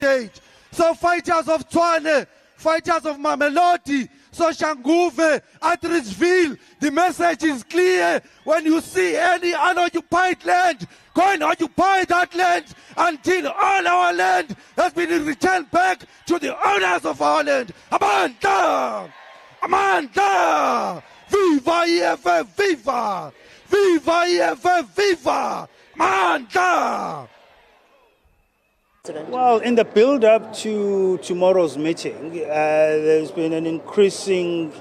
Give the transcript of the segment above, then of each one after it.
stage. So fighters of Tshwane, fighters of Mamelodi, so Shanguve, at Richville, the message is clear. When you see any unoccupied land, go and occupy that land until all our land has been returned back to the owners of our land. Amanda! Amanda! Viva EFF, viva! Viva EFF, viva! Amanda! Well, in the build-up to tomorrow's meeting, there's been an increasing,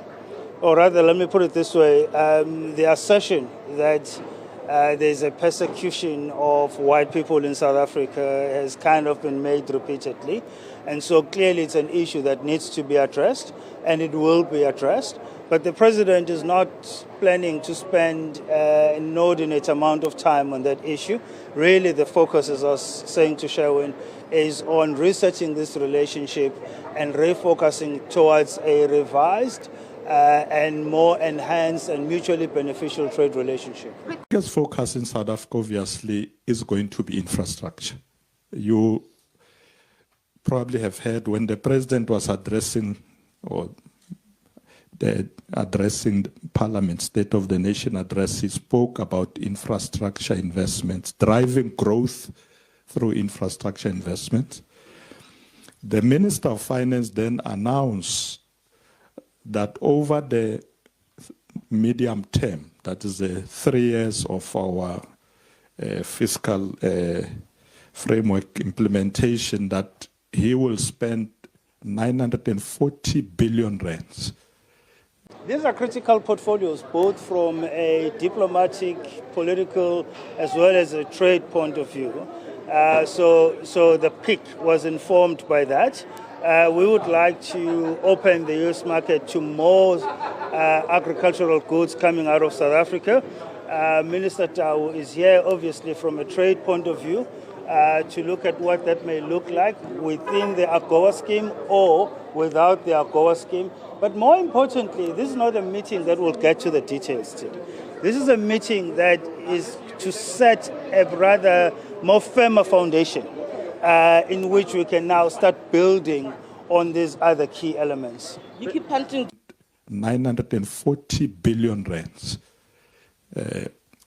or rather, let me put it this way, the assertion that there's a persecution of white people in South Africa has kind of been made repeatedly. And so clearly it's an issue that needs to be addressed, and it will be addressed. But the president is not planning to spend an inordinate amount of time on that issue. Really, the focus, as I was saying to Sherwin, is on researching this relationship and refocusing towards a revised and more enhanced and mutually beneficial trade relationship. The biggest focus in South Africa, obviously, is going to be infrastructure. You probably have heard when the president was addressing Parliament State of the Nation address, he spoke about infrastructure investments, driving growth through infrastructure investments. The Minister of Finance then announced that over the medium term, that is the 3 years of our fiscal framework implementation, that he will spend 940 billion rands. These are critical portfolios, both from a diplomatic, political, as well as a trade point of view. So the PIC was informed by that. We would like to open the US market to more agricultural goods coming out of South Africa. Minister Tau is here, obviously, from a trade point of view, to look at what that may look like within the AGOA scheme or without the AGOA scheme. But more importantly, this is not a meeting that will get to the details today. This is a meeting that is to set a rather more firmer foundation in which we can now start building on these other key elements. You keep punting. 940 billion rands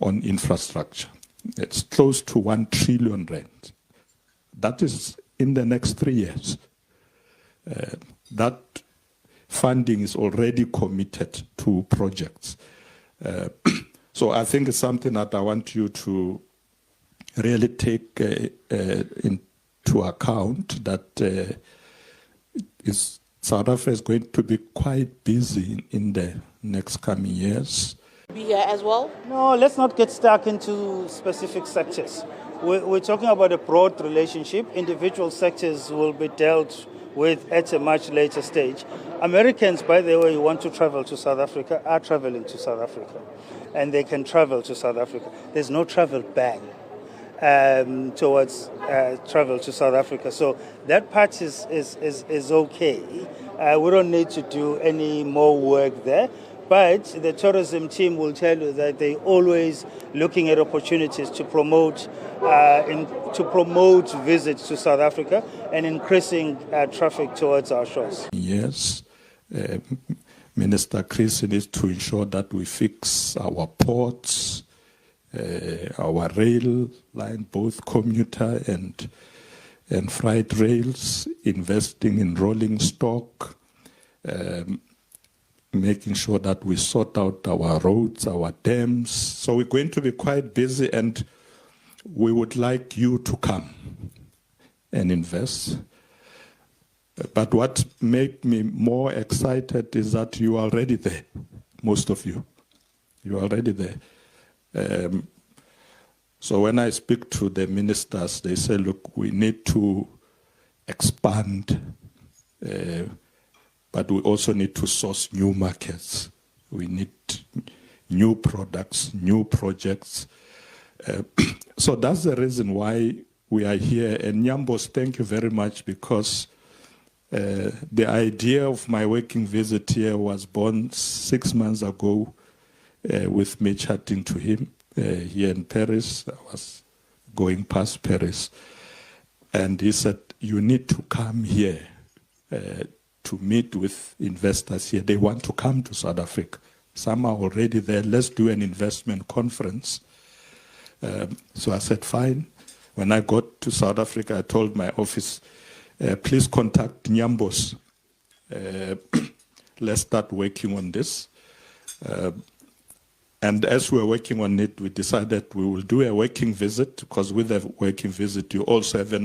on infrastructure. It's close to 1 trillion rand. That is in the next 3 years. That funding is already committed to projects. So I think it's something that I want you to really take into account, that South Africa is going to be quite busy in the next coming years. Be here as well? No, let's not get stuck into specific sectors. We're talking about a broad relationship. Individual sectors will be dealt with at a much later stage. Americans, by the way, who want to travel to South Africa are traveling to South Africa, and they can travel to South Africa. There's no travel ban towards travel to South Africa. So that part is okay. We don't need to do any more work there. But the tourism team will tell you that they're always looking at opportunities to promote visits to South Africa and increasing traffic towards our shores. Yes, Minister Chris needs to ensure that we fix our ports, our rail line, both commuter and freight rails, investing in rolling stock, making sure that we sort out our roads, our dams. So we're going to be quite busy, and we would like you to come and invest. But what made me more excited is that you are already there, most of you. You are already there. So when I speak to the ministers, they say, look, we need to expand, but we also need to source new markets. We need new products, new projects. So that's the reason why we are here. And Nyambos, thank you very much, because the idea of my working visit here was born 6 months ago with me chatting to him here in Paris. I was going past Paris. And he said, you need to come here to meet with investors here. They want to come to South Africa. Some are already there. Let's do an investment conference. So I said, fine. When I got to South Africa, I told my office, please contact Nyambos. Let's start working on this. And as we were working on it, we decided we will do a working visit, because with a working visit, you also have an